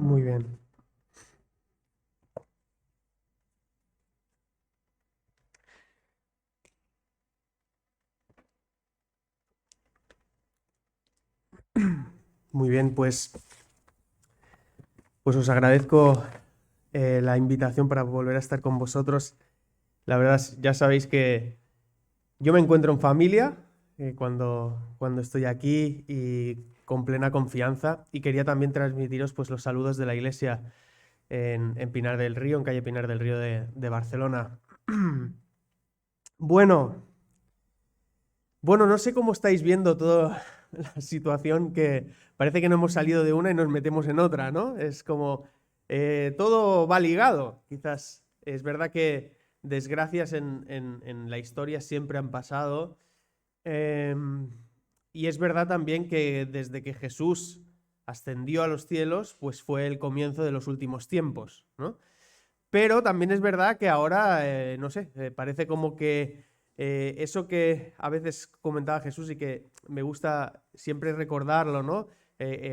Muy bien. Muy bien, pues os agradezco la invitación para volver a estar con vosotros. La verdad, ya sabéis que yo me encuentro en familia cuando estoy aquí y con plena confianza. Y quería también transmitiros pues, los saludos de la iglesia en Pinar del Río, en calle Pinar del Río de Barcelona. Bueno, no sé cómo estáis viendo toda la situación que parece que no hemos salido de una y nos metemos en otra, ¿no? Es como todo va ligado. Quizás es verdad que desgracias en la historia siempre han pasado. Y es verdad también que desde que Jesús ascendió a los cielos, pues fue el comienzo de los últimos tiempos, ¿no? Pero también es verdad que ahora, no sé, parece como que eso que a veces comentaba Jesús y que me gusta siempre recordarlo, ¿no?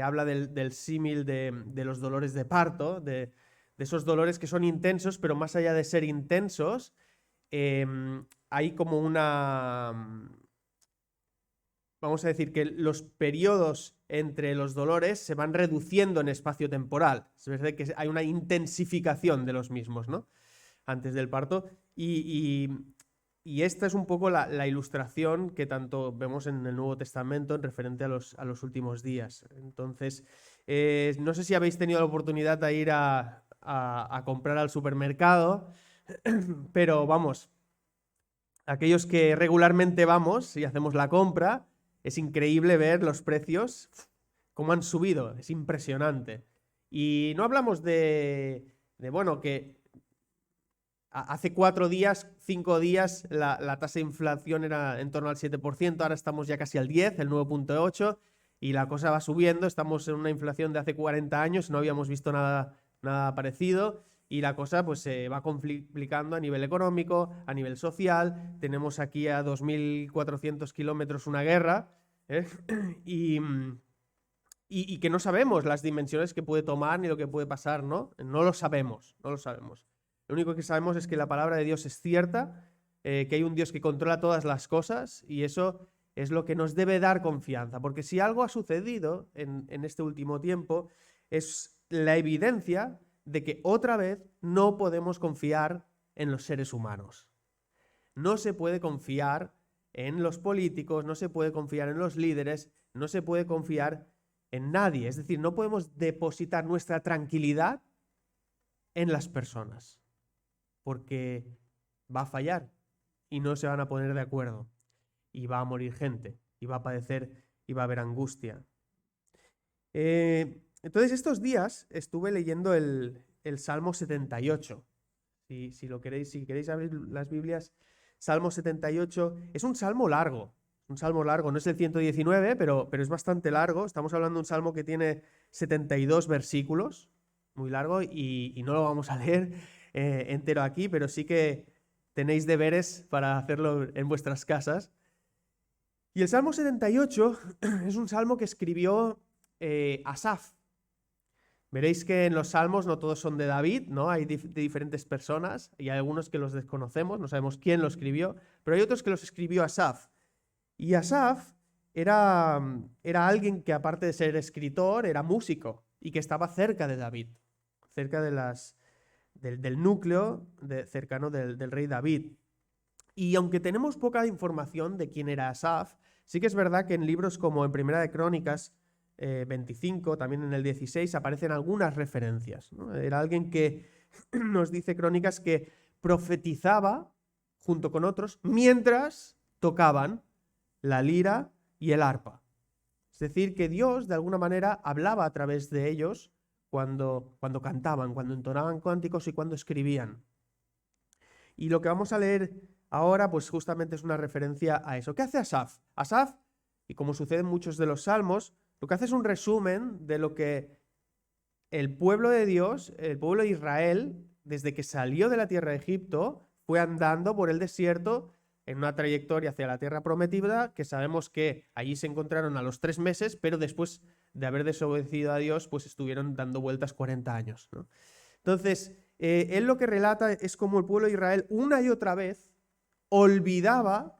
Habla del símil de los dolores de parto, de esos dolores que son intensos, pero más allá de ser intensos, eh, hay como vamos a decir que los periodos entre los dolores se van reduciendo en espacio temporal. Es verdad que hay una intensificación de los mismos, ¿no? Antes del parto. Y esta es un poco la ilustración que tanto vemos en el Nuevo Testamento en referente a los últimos días. Entonces, no sé si habéis tenido la oportunidad de ir a comprar al supermercado, pero vamos, aquellos que regularmente vamos y hacemos la compra, es increíble ver los precios, cómo han subido, es impresionante. Y no hablamos bueno, que hace 4 días, 5 días, la tasa de inflación era en torno al 7%, ahora estamos ya casi al 10, el 9,8%, y la cosa va subiendo, estamos en una inflación de hace 40 años, no habíamos visto nada parecido, y la cosa pues se va complicando a nivel económico, a nivel social, tenemos aquí a 2.400 kilómetros una guerra, ¿eh? y, y que no sabemos las dimensiones que puede tomar ni lo que puede pasar, ¿no? No lo sabemos, no lo sabemos. Lo único que sabemos es que la palabra de Dios es cierta, que hay un Dios que controla todas las cosas y eso es lo que nos debe dar confianza, porque si algo ha sucedido en este último tiempo es la evidencia de que otra vez no podemos confiar en los seres humanos. No se puede confiar en los políticos, no se puede confiar en los líderes, no se puede confiar en nadie. Es decir, no podemos depositar nuestra tranquilidad en las personas, porque va a fallar y no se van a poner de acuerdo y va a morir gente y va a padecer y va a haber angustia. Entonces estos días estuve leyendo el Salmo 78. Si lo queréis, si queréis abrir las Biblias, Salmo 78 es un salmo largo. No es el 119, pero es bastante largo. Estamos hablando de un salmo que tiene 72 versículos, muy largo, y no lo vamos a leer entero aquí, pero sí que tenéis deberes para hacerlo en vuestras casas. Y el Salmo 78 es un salmo que escribió Asaf. Veréis que en los salmos no todos son de David, ¿no? Hay de diferentes personas y hay algunos que los desconocemos, no sabemos quién lo escribió, pero hay otros que los escribió Asaf. Y Asaf era alguien que aparte de ser escritor, era músico y que estaba cerca de David, cerca del núcleo cercano del rey David. Y aunque tenemos poca información de quién era Asaf, sí que es verdad que en libros como en Primera de Crónicas 25, también en el 16, aparecen algunas referencias, ¿no? Era alguien que nos dice Crónicas que profetizaba junto con otros mientras tocaban la lira y el arpa. Es decir, que Dios de alguna manera hablaba a través de ellos cuando cantaban, cuando entonaban cánticos y cuando escribían. Y lo que vamos a leer ahora, pues justamente es una referencia a eso. ¿Qué hace Asaf? Asaf, y como sucede en muchos de los salmos, lo que hace es un resumen de lo que el pueblo de Dios, el pueblo de Israel, desde que salió de la tierra de Egipto, fue andando por el desierto en una trayectoria hacia la tierra prometida, que sabemos que allí se encontraron a los 3 meses, pero después de haber desobedecido a Dios, pues estuvieron dando vueltas 40 años, ¿no? Entonces, él lo que relata es cómo el pueblo de Israel una y otra vez olvidaba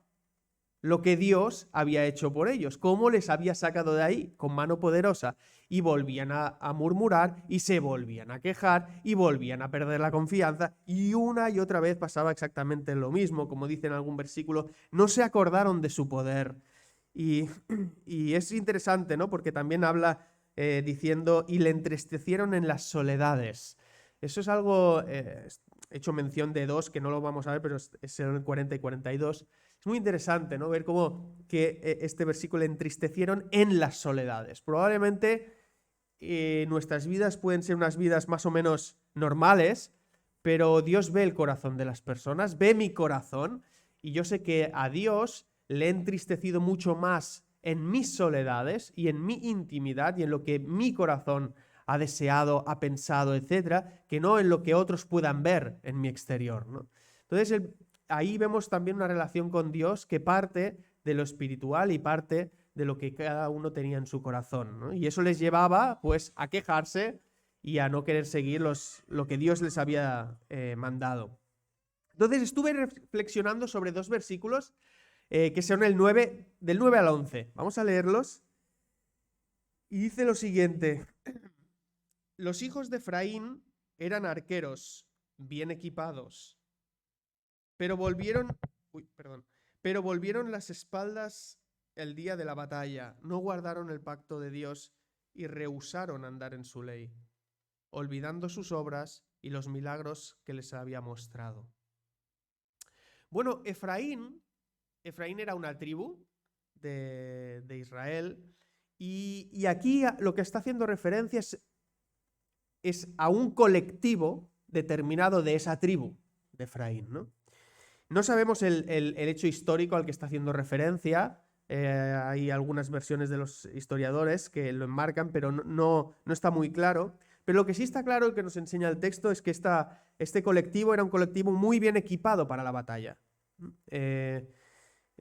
lo que Dios había hecho por ellos, cómo les había sacado de ahí con mano poderosa, y volvían a murmurar y se volvían a quejar y volvían a perder la confianza, y una y otra vez pasaba exactamente lo mismo, como dice en algún versículo, no se acordaron de su poder. Y es interesante, ¿no? Porque también habla diciendo, y le entristecieron en las soledades. Eso es algo, he hecho mención de dos, que no lo vamos a ver, pero es en el 40 y 42. Es muy interesante, ¿no? Ver cómo que este versículo le entristecieron en las soledades. Probablemente nuestras vidas pueden ser unas vidas más o menos normales, pero Dios ve el corazón de las personas, ve mi corazón, y yo sé que a Dios le he entristecido mucho más en mis soledades y en mi intimidad y en lo que mi corazón ha deseado, ha pensado, etcétera, que no en lo que otros puedan ver en mi exterior, ¿no? Entonces, ahí vemos también una relación con Dios que parte de lo espiritual y parte de lo que cada uno tenía en su corazón, ¿no? Y eso les llevaba, pues, a quejarse y a no querer seguir lo que Dios les había mandado. Entonces, estuve reflexionando sobre dos versículos que son del 9 al 11. Vamos a leerlos. Y dice lo siguiente: los hijos de Efraín eran arqueros, bien equipados, pero volvieron las espaldas el día de la batalla, no guardaron el pacto de Dios y rehusaron andar en su ley, olvidando sus obras y los milagros que les había mostrado. Bueno, Efraín era una tribu de Israel, y aquí lo que está haciendo referencia es a un colectivo determinado de esa tribu de Efraín, ¿no? No sabemos el hecho histórico al que está haciendo referencia. Hay algunas versiones de los historiadores que lo enmarcan, pero no está muy claro. Pero lo que sí está claro y que nos enseña el texto es que este colectivo era un colectivo muy bien equipado para la batalla.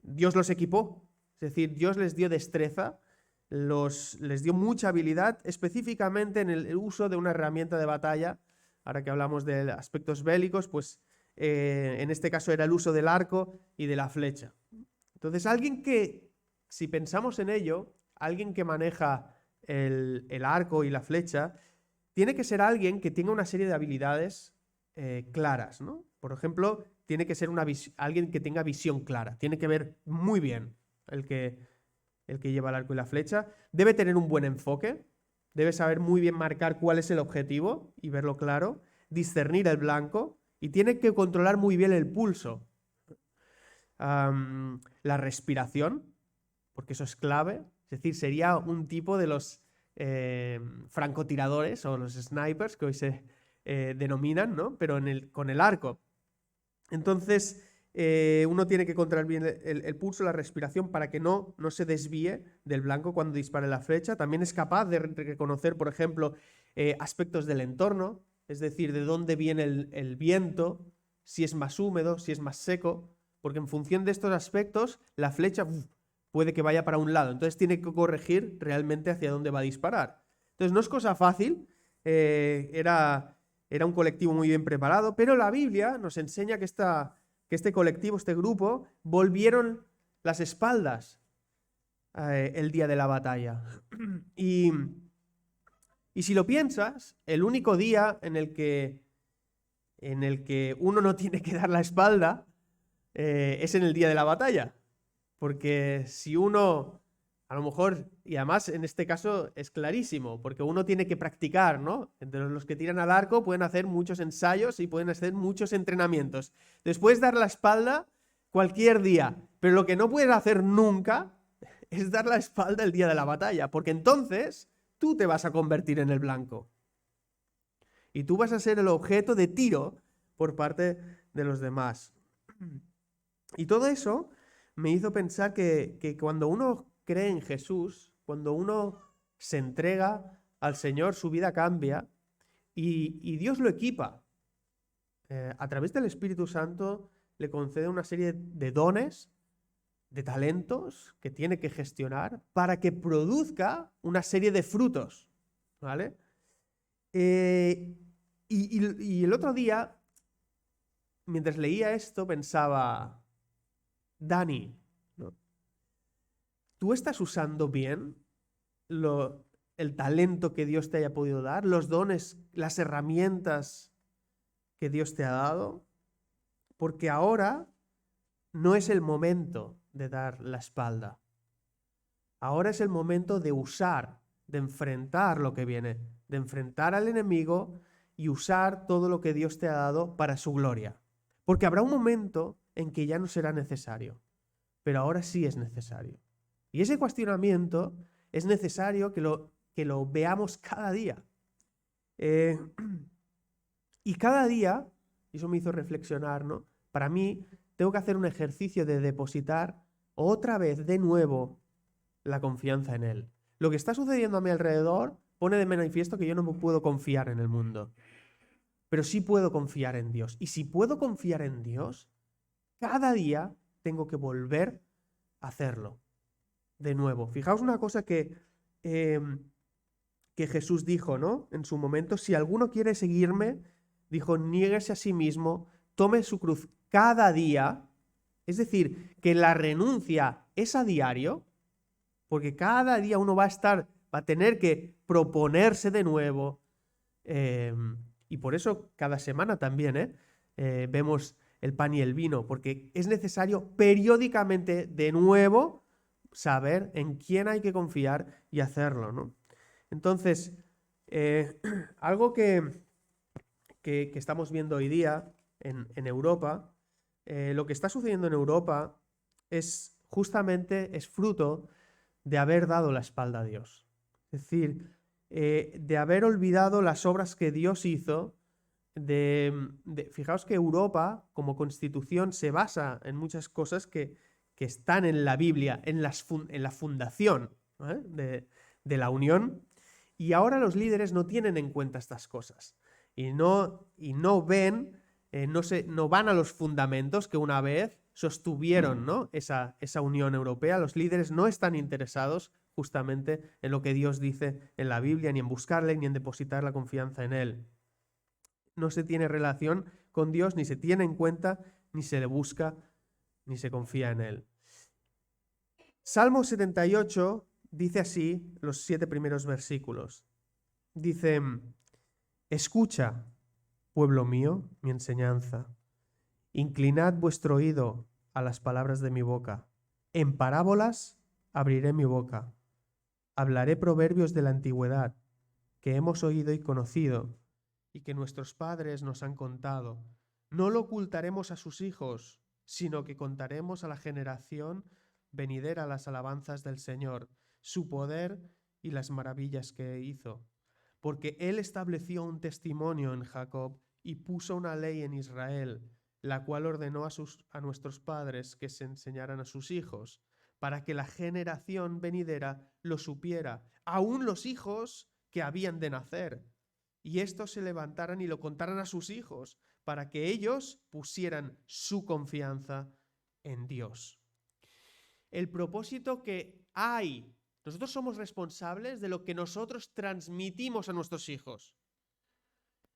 Dios los equipó, es decir, Dios les dio destreza, les dio mucha habilidad, específicamente en el uso de una herramienta de batalla. Ahora que hablamos de aspectos bélicos, pues en este caso era el uso del arco y de la flecha. Entonces, alguien que, si pensamos en ello, alguien que maneja el arco y la flecha, tiene que ser alguien que tenga una serie de habilidades claras, ¿no? Por ejemplo, tiene que ser alguien que tenga visión clara, tiene que ver muy bien el que lleva el arco y la flecha, debe tener un buen enfoque, debe saber muy bien marcar cuál es el objetivo y verlo claro, discernir el blanco, y tiene que controlar muy bien el pulso, la respiración, porque eso es clave, es decir, sería un tipo de los francotiradores o los snipers que hoy se denominan, ¿no? Pero con el arco. Entonces, uno tiene que controlar bien el pulso, la respiración, para que no se desvíe del blanco cuando dispare la flecha. También es capaz de reconocer, por ejemplo, aspectos del entorno, es decir, de dónde viene el viento, si es más húmedo, si es más seco, porque en función de estos aspectos, la flecha puede que vaya para un lado. Entonces tiene que corregir realmente hacia dónde va a disparar. Entonces no es cosa fácil, era un colectivo muy bien preparado, pero la Biblia nos enseña que este colectivo, este grupo, volvieron las espaldas el día de la batalla. Y si lo piensas, el único día en el que uno no tiene que dar la espalda es en el día de la batalla. Porque si uno, a lo mejor, y además en este caso es clarísimo, porque uno tiene que practicar, ¿no? Entre los que tiran al arco pueden hacer muchos ensayos y pueden hacer muchos entrenamientos. Después dar la espalda cualquier día, pero lo que no puedes hacer nunca es dar la espalda el día de la batalla, porque entonces tú te vas a convertir en el blanco. Y tú vas a ser el objeto de tiro por parte de los demás. Y todo eso me hizo pensar que cuando uno cree en Jesús, cuando uno se entrega al Señor, su vida cambia y Dios lo equipa. A través del Espíritu Santo, le concede una serie de dones, de talentos que tiene que gestionar para que produzca una serie de frutos, ¿vale? Y el otro día, mientras leía esto, pensaba, Dani, ¿no? ¿Tú estás usando bien el talento que Dios te haya podido dar, los dones, las herramientas que Dios te ha dado? Porque ahora no es el momento de dar la espalda. Ahora es el momento de usar, de enfrentar lo que viene, de enfrentar al enemigo y usar todo lo que Dios te ha dado para su gloria. Porque habrá un momento en que ya no será necesario, pero ahora sí es necesario. Y ese cuestionamiento es necesario que lo veamos cada día. Y cada día, y eso me hizo reflexionar, ¿no? Para mí, tengo que hacer un ejercicio de depositar otra vez, de nuevo, la confianza en Él. Lo que está sucediendo a mi alrededor pone de manifiesto que yo no me puedo confiar en el mundo, pero sí puedo confiar en Dios. Y si puedo confiar en Dios, cada día tengo que volver a hacerlo de nuevo. Fijaos una cosa que Jesús dijo, ¿no? En su momento, si alguno quiere seguirme, dijo, niéguese a sí mismo, tome su cruz cada día. Es decir, que la renuncia es a diario, porque cada día uno va a tener que proponerse de nuevo. Y por eso cada semana también vemos el pan y el vino, porque es necesario periódicamente de nuevo saber en quién hay que confiar y hacerlo, ¿no? Entonces, algo que estamos viendo hoy día en Europa, lo que está sucediendo en Europa es justamente fruto de haber dado la espalda a Dios. Es decir, de haber olvidado las obras que Dios hizo. Fijaos que Europa, como constitución, se basa en muchas cosas que están en la Biblia, en la fundación, ¿eh? de la Unión, y ahora los líderes no tienen en cuenta estas cosas y no ven, no van a los fundamentos que una vez sostuvieron, ¿no? esa Unión Europea. Los líderes no están interesados justamente en lo que Dios dice en la Biblia, ni en buscarle, ni en depositar la confianza en Él. No se tiene relación con Dios, ni se tiene en cuenta, ni se le busca, ni se confía en Él. Salmo 78 dice así los 7 primeros versículos. Dice, escucha, pueblo mío, mi enseñanza. Inclinad vuestro oído a las palabras de mi boca. En parábolas abriré mi boca. Hablaré proverbios de la antigüedad, que hemos oído y conocido, y que nuestros padres nos han contado. No lo ocultaremos a sus hijos, sino que contaremos a la generación venidera las alabanzas del Señor, su poder y las maravillas que hizo. Porque Él estableció un testimonio en Jacob y puso una ley en Israel, la cual ordenó a nuestros padres que se enseñaran a sus hijos, para que la generación venidera lo supiera, aun los hijos que habían de nacer, y estos se levantaran y lo contaran a sus hijos, para que ellos pusieran su confianza en Dios. El propósito que hay, nosotros somos responsables de lo que nosotros transmitimos a nuestros hijos.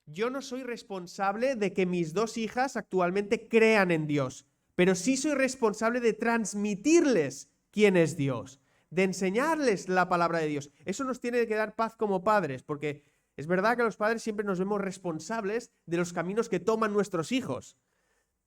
Yo no soy responsable de que mis 2 hijas actualmente crean en Dios, pero sí soy responsable de transmitirles quién es Dios, de enseñarles la palabra de Dios. Eso nos tiene que dar paz como padres, porque es verdad que los padres siempre nos vemos responsables de los caminos que toman nuestros hijos,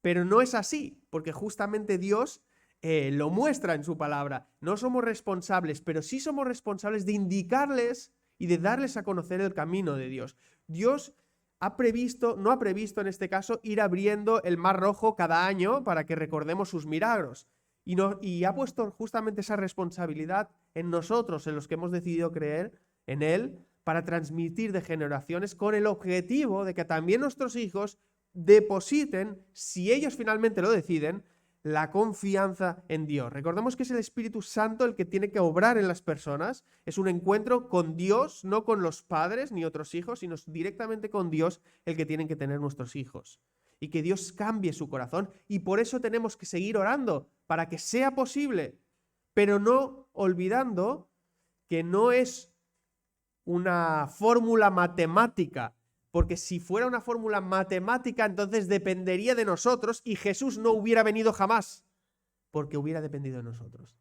pero no es así, porque justamente Dios lo muestra en su palabra. No somos responsables, pero sí somos responsables de indicarles y de darles a conocer el camino de Dios. Dios no ha previsto en este caso ir abriendo el Mar Rojo cada año para que recordemos sus milagros. Y ha puesto justamente esa responsabilidad en nosotros, en los que hemos decidido creer en Él, para transmitir de generaciones con el objetivo de que también nuestros hijos depositen, si ellos finalmente lo deciden, la confianza en Dios. Recordemos que es el Espíritu Santo el que tiene que obrar en las personas. Es un encuentro con Dios, no con los padres ni otros hijos, sino directamente con Dios el que tienen que tener nuestros hijos. y que Dios cambie su corazón. Y por eso tenemos que seguir orando, para que sea posible, pero no olvidando que no es una fórmula matemática, porque si fuera una fórmula matemática, entonces dependería de nosotros y Jesús no hubiera venido jamás, porque hubiera dependido de nosotros.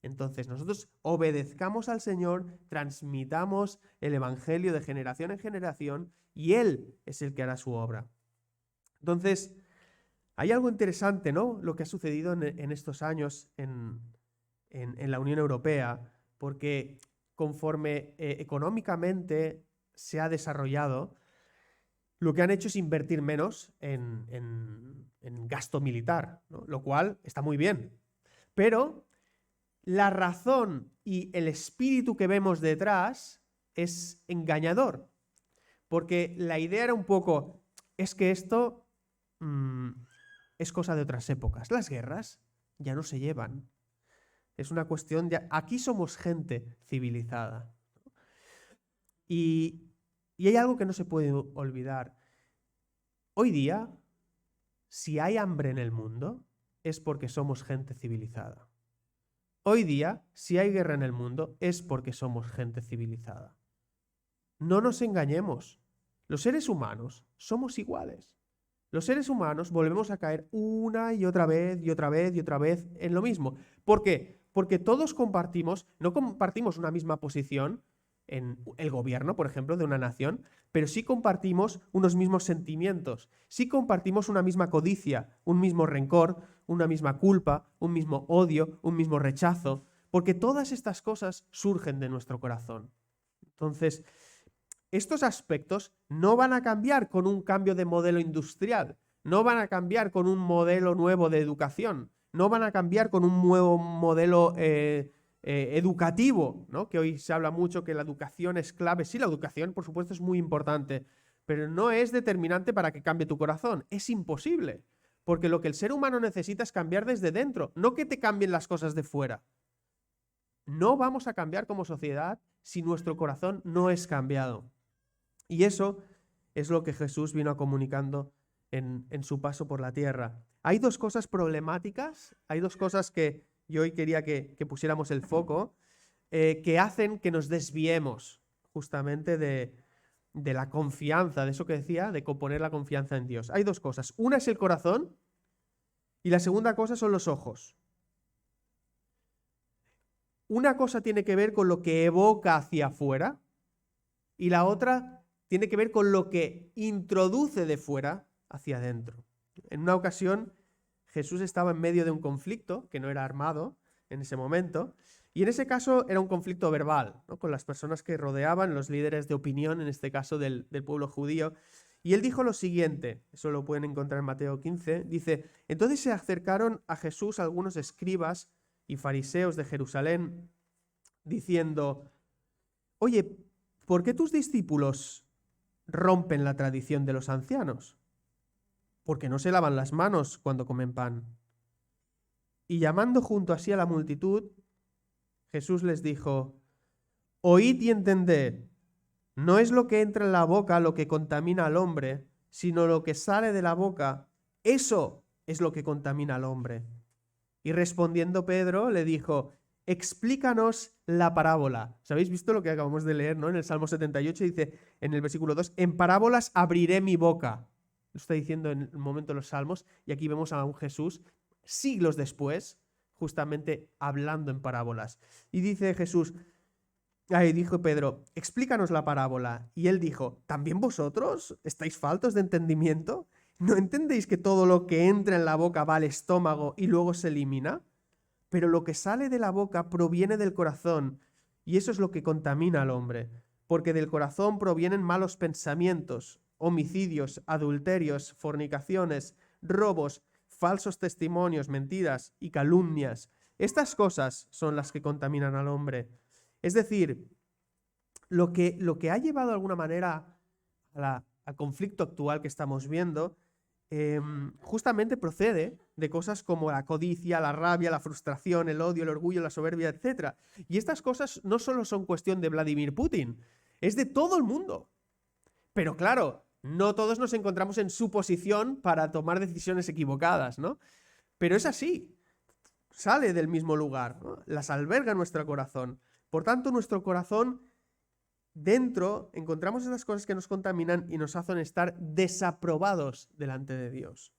Entonces nosotros obedezcamos al Señor, transmitamos el Evangelio de generación en generación y Él es el que hará su obra. Entonces, hay algo interesante, ¿no? Lo que ha sucedido en estos años en la Unión Europea, porque conforme económicamente se ha desarrollado, lo que han hecho es invertir menos en gasto militar, ¿no? Lo cual está muy bien. Pero la razón y el espíritu que vemos detrás es engañador, porque la idea era un poco, es que esto es cosa de otras épocas. Las guerras ya no se llevan. Es una cuestión de... Aquí somos gente civilizada. Y hay algo que no se puede olvidar. Hoy día, si hay hambre en el mundo, es porque somos gente civilizada. Hoy día, si hay guerra en el mundo, es porque somos gente civilizada. No nos engañemos. Los seres humanos somos iguales. Los seres humanos volvemos a caer una y otra vez y otra vez y otra vez en lo mismo. ¿Por qué? Porque todos no compartimos una misma posición en el gobierno, por ejemplo, de una nación, pero sí compartimos unos mismos sentimientos, sí compartimos una misma codicia, un mismo rencor, una misma culpa, un mismo odio, un mismo rechazo, porque todas estas cosas surgen de nuestro corazón. Entonces, estos aspectos no van a cambiar con un cambio de modelo industrial, no van a cambiar con un modelo nuevo de educación, no van a cambiar con un nuevo modelo educativo, ¿no? Que hoy se habla mucho que la educación es clave. Sí, la educación, por supuesto, es muy importante, pero no es determinante para que cambie tu corazón. Es imposible, porque lo que el ser humano necesita es cambiar desde dentro, no que te cambien las cosas de fuera. No vamos a cambiar como sociedad si nuestro corazón no es cambiado. Y eso es lo que Jesús vino comunicando en su paso por la tierra. Hay dos cosas problemáticas, hay dos cosas que yo hoy quería que pusiéramos el foco, que hacen que nos desviemos justamente de la confianza, de eso que decía, de poner la confianza en Dios. Hay dos cosas. Una es el corazón y la segunda cosa son los ojos. Una cosa tiene que ver con lo que evoca hacia afuera y la otra tiene que ver con lo que introduce de fuera hacia adentro. En una ocasión, Jesús estaba en medio de un conflicto, que no era armado en ese momento, y en ese caso era un conflicto verbal, ¿no? Con las personas que rodeaban, los líderes de opinión, en este caso del pueblo judío. Y él dijo lo siguiente, eso lo pueden encontrar en Mateo 15, dice, entonces se acercaron a Jesús algunos escribas y fariseos de Jerusalén, diciendo, oye, ¿por qué tus discípulos rompen la tradición de los ancianos? Porque no se lavan las manos cuando comen pan. Y llamando junto a sí a la multitud, Jesús les dijo, oíd y entended, no es lo que entra en la boca lo que contamina al hombre, sino lo que sale de la boca, eso es lo que contamina al hombre. Y respondiendo Pedro le dijo, explícanos la parábola. ¿Habéis visto lo que acabamos de leer, ¿no? En el Salmo 78 dice, en el versículo 2, en parábolas abriré mi boca. Lo está diciendo en el momento de los Salmos, y aquí vemos a un Jesús siglos después, justamente hablando en parábolas. Y dice Jesús, dijo Pedro, explícanos la parábola. Y él dijo, ¿también vosotros estáis faltos de entendimiento? ¿No entendéis que todo lo que entra en la boca va al estómago y luego se elimina? Pero lo que sale de la boca proviene del corazón, y eso es lo que contamina al hombre, porque del corazón provienen malos pensamientos, homicidios, adulterios, fornicaciones, robos, falsos testimonios, mentiras y calumnias. Estas cosas son las que contaminan al hombre. Es decir, lo que ha llevado de alguna manera al conflicto actual que estamos viendo, justamente procede de cosas como la codicia, la rabia, la frustración, el odio, el orgullo, la soberbia, etc. Y estas cosas no solo son cuestión de Vladimir Putin, es de todo el mundo. Pero claro, no todos nos encontramos en su posición para tomar decisiones equivocadas, ¿no? Pero es así. Sale del mismo lugar, ¿no? Las alberga en nuestro corazón. Por tanto, nuestro corazón, dentro, encontramos esas cosas que nos contaminan y nos hacen estar desaprobados delante de Dios.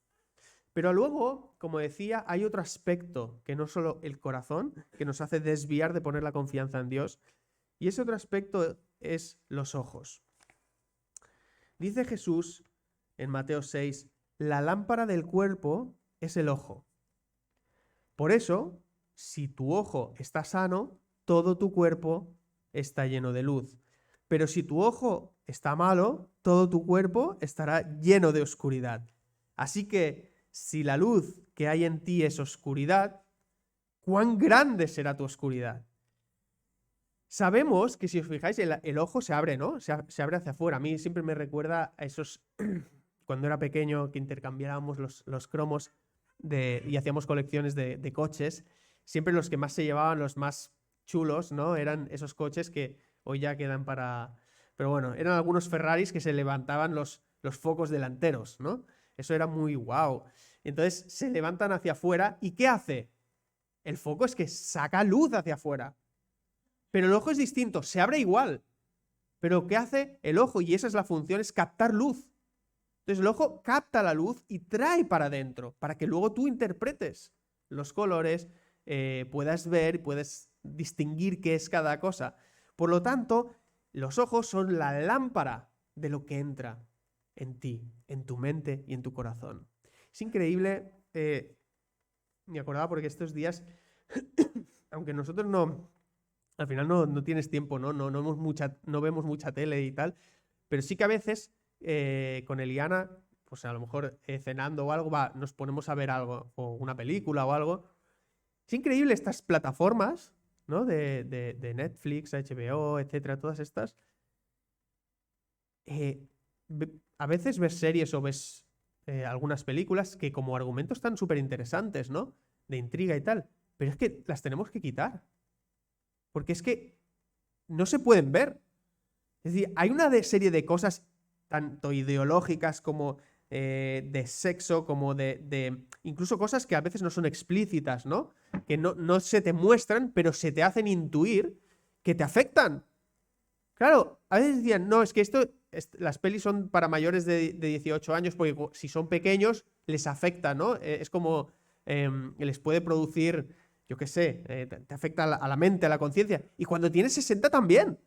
Pero luego, como decía, hay otro aspecto, que no solo el corazón, que nos hace desviar de poner la confianza en Dios, y ese otro aspecto es los ojos. Dice Jesús en Mateo 6, la lámpara del cuerpo es el ojo. Por eso, si tu ojo está sano, todo tu cuerpo está lleno de luz. Pero si tu ojo está malo, todo tu cuerpo estará lleno de oscuridad. Así que, si la luz que hay en ti es oscuridad, ¿cuán grande será tu oscuridad? Sabemos que, si os fijáis, el ojo se abre, ¿no? Se abre hacia afuera. A mí siempre me recuerda a esos, cuando era pequeño, que intercambiábamos los cromos y hacíamos colecciones de coches. Siempre los que más se llevaban, los más chulos, ¿no? Eran esos coches que hoy ya quedan para... Pero bueno, eran algunos Ferraris que se levantaban los focos delanteros, ¿no? Eso era muy guau. Entonces se levantan hacia afuera. ¿Y qué hace? El foco es que saca luz hacia afuera. Pero el ojo es distinto, se abre igual. Pero ¿qué hace el ojo? Y esa es la función, es captar luz. Entonces el ojo capta la luz y trae para adentro, para que luego tú interpretes los colores, puedas ver y puedes distinguir qué es cada cosa. Por lo tanto, los ojos son la lámpara de lo que entra en ti, en tu mente y en tu corazón. Es increíble, me acordaba porque estos días, aunque nosotros al final no tienes tiempo, no vemos mucha tele y tal, pero sí que a veces con Eliana, pues a lo mejor cenando o algo, nos ponemos a ver algo, o una película o algo. Es increíble estas plataformas, ¿no? de Netflix, HBO, etcétera, todas estas. A veces ves series o ves algunas películas que como argumento están súper interesantes, ¿no? De intriga y tal, pero es que las tenemos que quitar. Porque es que no se pueden ver. Es decir, hay una serie de cosas tanto ideológicas como de sexo, como de incluso cosas que a veces no son explícitas, ¿no? Que no se te muestran, pero se te hacen intuir que te afectan. Claro, a veces decían, no, es que las pelis son para mayores de 18 años, porque si son pequeños les afecta, ¿no? Es como les puede producir, yo qué sé, te afecta a la mente, a la conciencia. Y cuando tienes 60 también.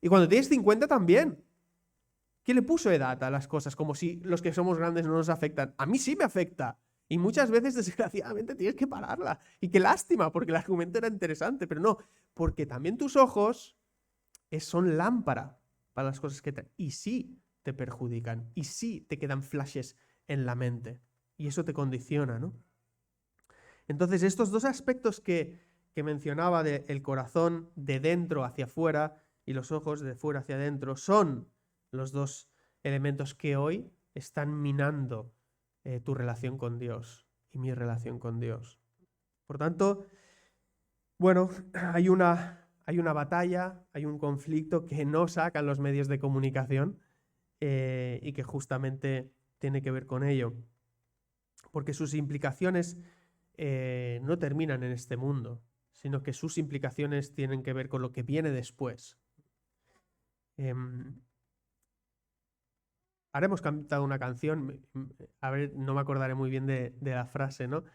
Y cuando tienes 50 también. ¿Quién le puso edad a las cosas? Como si los que somos grandes no nos afectan. A mí sí me afecta. Y muchas veces, desgraciadamente, tienes que pararla. Y qué lástima, porque el argumento era interesante. Pero no, porque también tus ojos son lámpara para las cosas que y sí te perjudican. Y sí te quedan flashes en la mente. Y eso te condiciona, ¿no? Entonces, estos dos aspectos que mencionaba del corazón de dentro hacia afuera y los ojos de fuera hacia adentro son los dos elementos que hoy están minando tu relación con Dios y mi relación con Dios. Por tanto, bueno, hay una batalla, hay un conflicto que no sacan los medios de comunicación y que justamente tiene que ver con ello. Porque sus implicaciones no terminan en este mundo, sino que sus implicaciones tienen que ver con lo que viene después. Ahora hemos cantado una canción, a ver, no me acordaré muy bien de la frase, ¿no?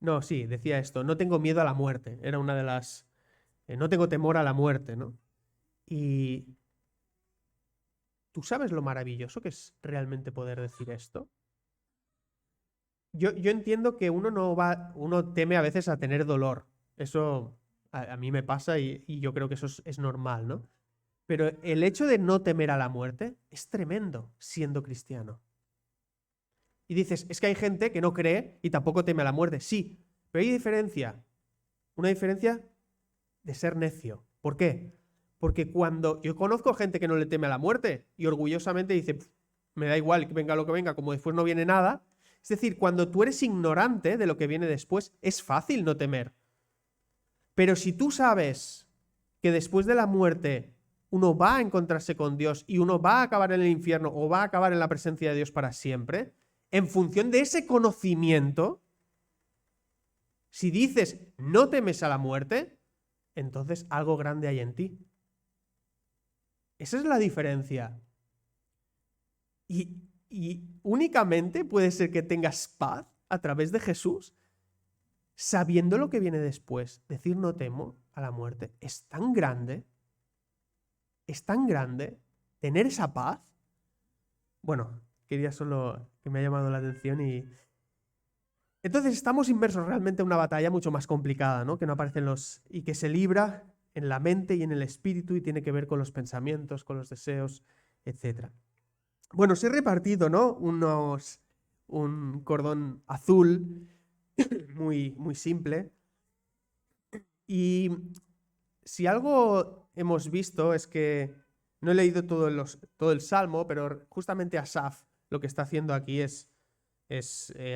No, sí, decía esto, no tengo miedo a la muerte, era una de las... no tengo temor a la muerte, ¿no? Y ¿tú sabes lo maravilloso que es realmente poder decir esto? Yo entiendo que uno teme a veces a tener dolor. Eso a mí me pasa y yo creo que eso es normal, ¿no? Pero el hecho de no temer a la muerte es tremendo siendo cristiano. Y dices, es que hay gente que no cree y tampoco teme a la muerte. Sí, pero hay diferencia. Una diferencia de ser necio. ¿Por qué? Porque cuando yo conozco gente que no le teme a la muerte y orgullosamente dice, me da igual que venga lo que venga, como después no viene nada. Es decir, cuando tú eres ignorante de lo que viene después, es fácil no temer. Pero si tú sabes que después de la muerte uno va a encontrarse con Dios y uno va a acabar en el infierno o va a acabar en la presencia de Dios para siempre, en función de ese conocimiento, si dices no temes a la muerte, entonces algo grande hay en ti. Esa es la diferencia. Y únicamente puede ser que tengas paz a través de Jesús, sabiendo lo que viene después. Decir no temo a la muerte es tan grande tener esa paz. Bueno, quería solo que me ha llamado la atención y... Entonces estamos inmersos realmente en una batalla mucho más complicada, ¿no? Que no aparecen los... y que se libra en la mente y en el espíritu y tiene que ver con los pensamientos, con los deseos, etc. Bueno, os he repartido, ¿no? Un cordón azul muy, muy simple. Y si algo hemos visto es que no he leído todo el Salmo, pero justamente Asaf lo que está haciendo aquí es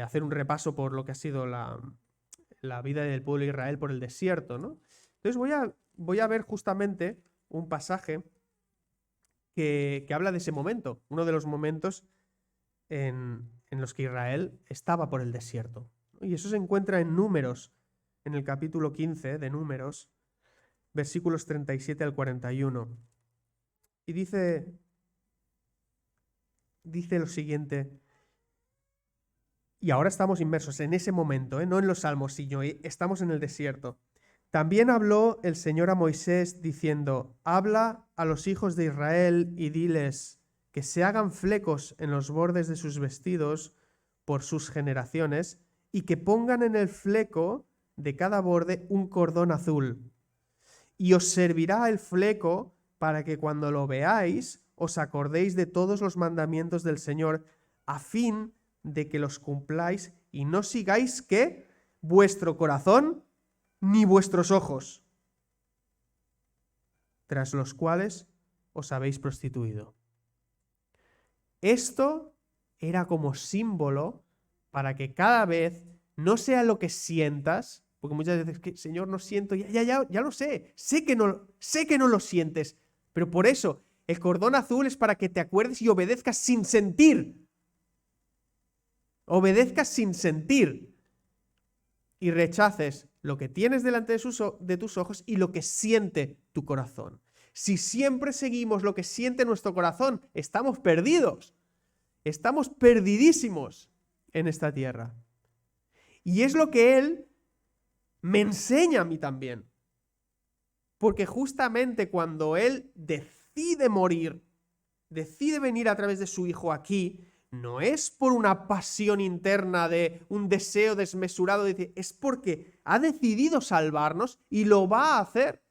hacer un repaso por lo que ha sido la vida del pueblo de Israel por el desierto, ¿no? Entonces voy a ver justamente un pasaje que habla de ese momento, uno de los momentos en los que Israel estaba por el desierto. Y eso se encuentra en Números, en el capítulo 15 de Números, versículos 37 al 41. Y dice lo siguiente: y ahora estamos inmersos en ese momento, no en los salmos, sino estamos en el desierto. También habló el Señor a Moisés diciendo: habla a los hijos de Israel y diles que se hagan flecos en los bordes de sus vestidos por sus generaciones y que pongan en el fleco de cada borde un cordón azul. Y os servirá el fleco para que cuando lo veáis os acordéis de todos los mandamientos del Señor, a fin de que los cumpláis y no sigáis ¿qué? Vuestro corazón ni vuestros ojos, tras los cuales os habéis prostituido. Esto era como símbolo para que cada vez no sea lo que sientas, porque muchas veces, que Señor, no siento, ya lo sé que no lo sientes, pero por eso el cordón azul es para que te acuerdes y obedezcas sin sentir. Obedezcas sin sentir y rechaces lo que tienes delante de tus ojos y lo que siente tu corazón. Si siempre seguimos lo que siente nuestro corazón, estamos perdidos. Estamos perdidísimos en esta tierra. Y es lo que Él me enseña a mí también. Porque justamente cuando Él decide morir, decide venir a través de su Hijo aquí, no es por una pasión interna de un deseo desmesurado, es porque ha decidido salvarnos y lo va a hacer.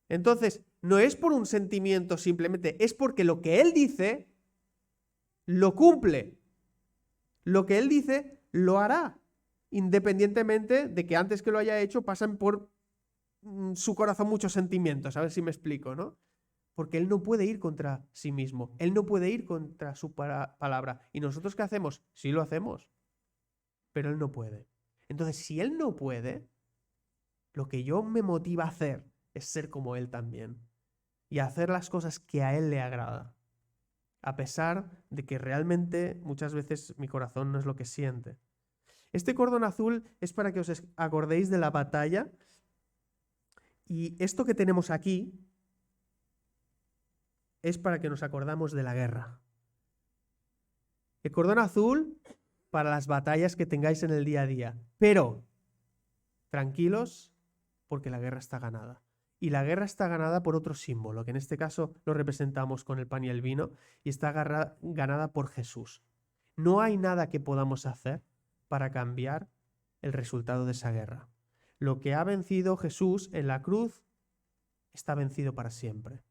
Entonces, no es por un sentimiento simplemente, es porque lo que Él dice, lo cumple. Lo que Él dice, lo hará. Independientemente de que antes que lo haya hecho pasen por su corazón muchos sentimientos. A ver si me explico, ¿no? Porque Él no puede ir contra sí mismo. Él no puede ir contra su palabra. ¿Y nosotros qué hacemos? Sí lo hacemos. Pero Él no puede. Entonces, si Él no puede, lo que yo me motiva a hacer es ser como Él también. Y hacer las cosas que a Él le agrada. A pesar de que realmente muchas veces mi corazón no es lo que siente. Este cordón azul es para que os acordéis de la batalla. Y esto que tenemos aquí es para que nos acordamos de la guerra. El cordón azul para las batallas que tengáis en el día a día. Pero tranquilos, porque la guerra está ganada. Y la guerra está ganada por otro símbolo, que en este caso lo representamos con el pan y el vino, y está ganada por Jesús. No hay nada que podamos hacer para cambiar el resultado de esa guerra. Lo que ha vencido Jesús en la cruz está vencido para siempre.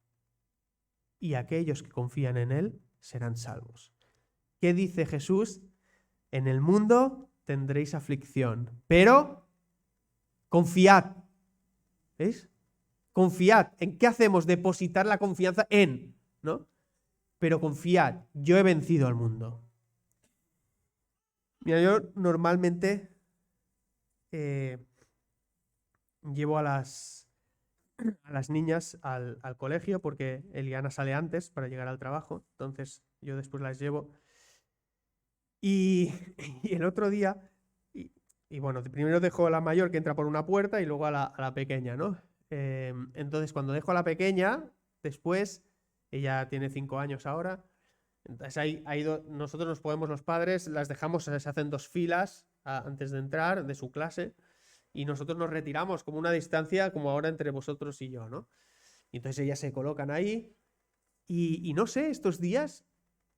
Y aquellos que confían en Él serán salvos. ¿Qué dice Jesús? En el mundo tendréis aflicción, pero confiad. ¿Veis? Confiad. ¿En qué hacemos? Depositar la confianza en, ¿no? Pero confiad, yo he vencido al mundo. Mira, yo normalmente llevo a las a las niñas al colegio porque Eliana sale antes para llegar al trabajo, entonces yo después las llevo. Y, y el otro día, y, y bueno, primero dejo a la mayor que entra por una puerta y luego a la pequeña, ¿no? Entonces cuando dejo a la pequeña, después, ella tiene 5 años ahora, entonces nosotros nos podemos los padres, las dejamos, se hacen 2 filas antes de entrar de su clase y nosotros nos retiramos como una distancia como ahora entre vosotros y yo, ¿no? Y entonces ellas se colocan ahí y no sé, estos días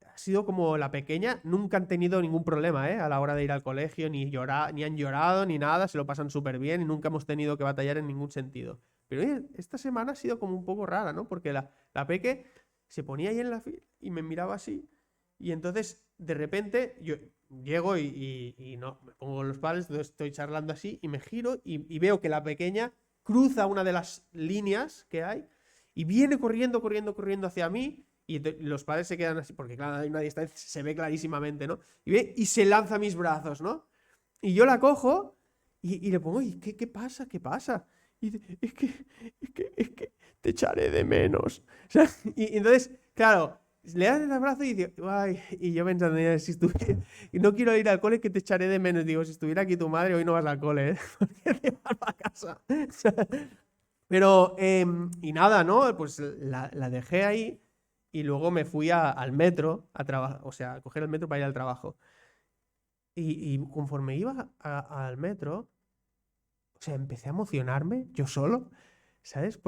ha sido como la pequeña, nunca han tenido ningún problema, a la hora de ir al colegio, ni ni han llorado, ni nada, se lo pasan súper bien y nunca hemos tenido que batallar en ningún sentido. Pero oye, esta semana ha sido como un poco rara, ¿no? Porque la peque se ponía ahí en la fila y me miraba así y entonces de repente yo llego y no, me pongo con los padres, entonces estoy charlando así y me giro y veo que la pequeña cruza una de las líneas que hay y viene corriendo, corriendo, corriendo hacia mí. Y los padres se quedan así, porque claro, hay una distancia, se ve clarísimamente, ¿no? Y se lanza a mis brazos, ¿no? Y yo la cojo y le pongo, ¿y qué pasa? ¿Qué pasa? Y dice, es que te echaré de menos. O sea, y entonces, claro, le das el abrazo y dice, ay, y yo pensando, si estuviera, y no quiero ir al cole, que te echaré de menos. Digo, si estuviera aquí tu madre, hoy no vas al cole, ¿eh? Porque te vas a casa. O sea, pero, y nada, ¿no? Pues la dejé ahí y luego me fui al metro a trabajar, o sea, a coger el metro para ir al trabajo. Y conforme iba al metro, o sea, empecé a emocionarme yo solo, ¿sabes?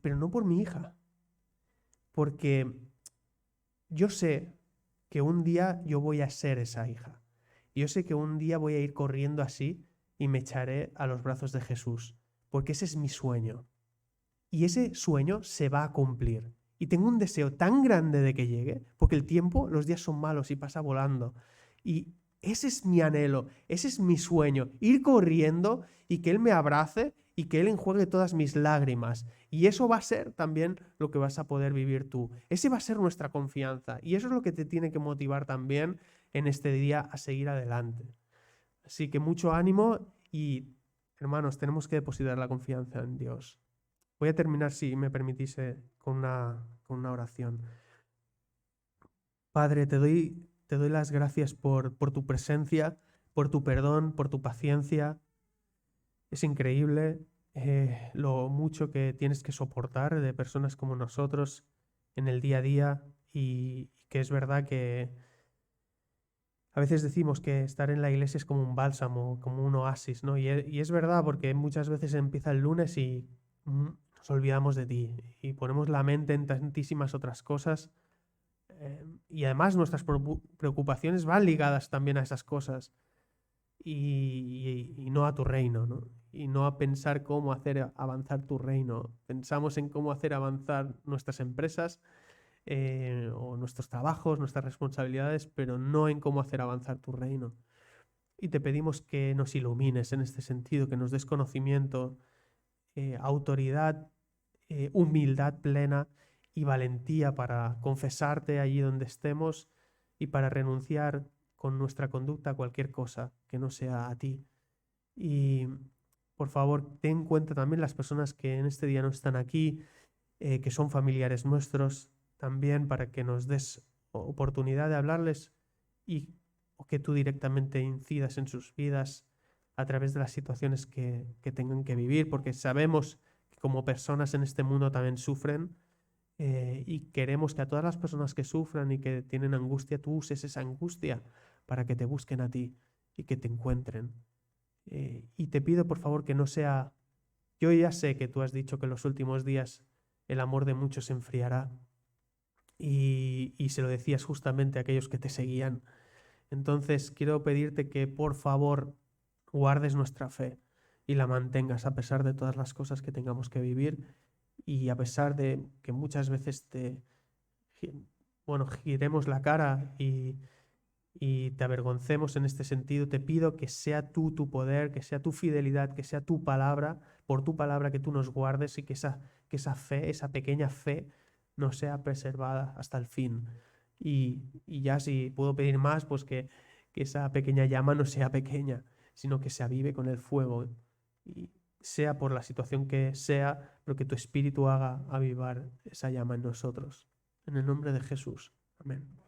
Pero no por mi hija, porque yo sé que un día yo voy a ser esa hija. Yo sé que un día voy a ir corriendo así y me echaré a los brazos de Jesús, porque ese es mi sueño. Y ese sueño se va a cumplir. Y tengo un deseo tan grande de que llegue, porque el tiempo, los días son malos y pasa volando. Y ese es mi anhelo, ese es mi sueño, ir corriendo y que Él me abrace y que Él enjuague todas mis lágrimas. Y eso va a ser también lo que vas a poder vivir tú. Ese va a ser nuestra confianza. Y eso es lo que te tiene que motivar también en este día a seguir adelante. Así que mucho ánimo y, hermanos, tenemos que depositar la confianza en Dios. Voy a terminar, si me permitís, con una oración. Padre, te doy las gracias por tu presencia, por tu perdón, por tu paciencia. Es increíble lo mucho que tienes que soportar de personas como nosotros en el día a día y que es verdad que a veces decimos que estar en la iglesia es como un bálsamo, como un oasis, ¿no? Y es verdad porque muchas veces empieza el lunes y nos olvidamos de ti y ponemos la mente en tantísimas otras cosas y además nuestras preocupaciones van ligadas también a esas cosas y no a tu reino, ¿no? Y no a pensar cómo hacer avanzar tu reino. Pensamos en cómo hacer avanzar nuestras empresas o nuestros trabajos, nuestras responsabilidades, pero no en cómo hacer avanzar tu reino. Y te pedimos que nos ilumines en este sentido, que nos des conocimiento, autoridad, humildad plena y valentía para confesarte allí donde estemos y para renunciar con nuestra conducta a cualquier cosa que no sea a ti. Y por favor, ten en cuenta también las personas que en este día no están aquí, que son familiares nuestros, también para que nos des oportunidad de hablarles y o que tú directamente incidas en sus vidas a través de las situaciones que tengan que vivir, porque sabemos que como personas en este mundo también sufren y queremos que a todas las personas que sufran y que tienen angustia, tú uses esa angustia para que te busquen a ti y que te encuentren. Y te pido por favor que no sea... Yo ya sé que tú has dicho que en los últimos días el amor de muchos se enfriará y se lo decías justamente a aquellos que te seguían. Entonces quiero pedirte que por favor guardes nuestra fe y la mantengas a pesar de todas las cosas que tengamos que vivir y a pesar de que muchas veces giremos la cara y te avergoncemos en este sentido, te pido que sea tú tu poder, que sea tu fidelidad, que sea tu palabra, por tu palabra que tú nos guardes y que esa fe, esa pequeña fe, nos sea preservada hasta el fin. Y ya si puedo pedir más, pues que esa pequeña llama no sea pequeña, sino que se avive con el fuego y sea por la situación que sea, pero que tu Espíritu haga avivar esa llama en nosotros. En el nombre de Jesús. Amén.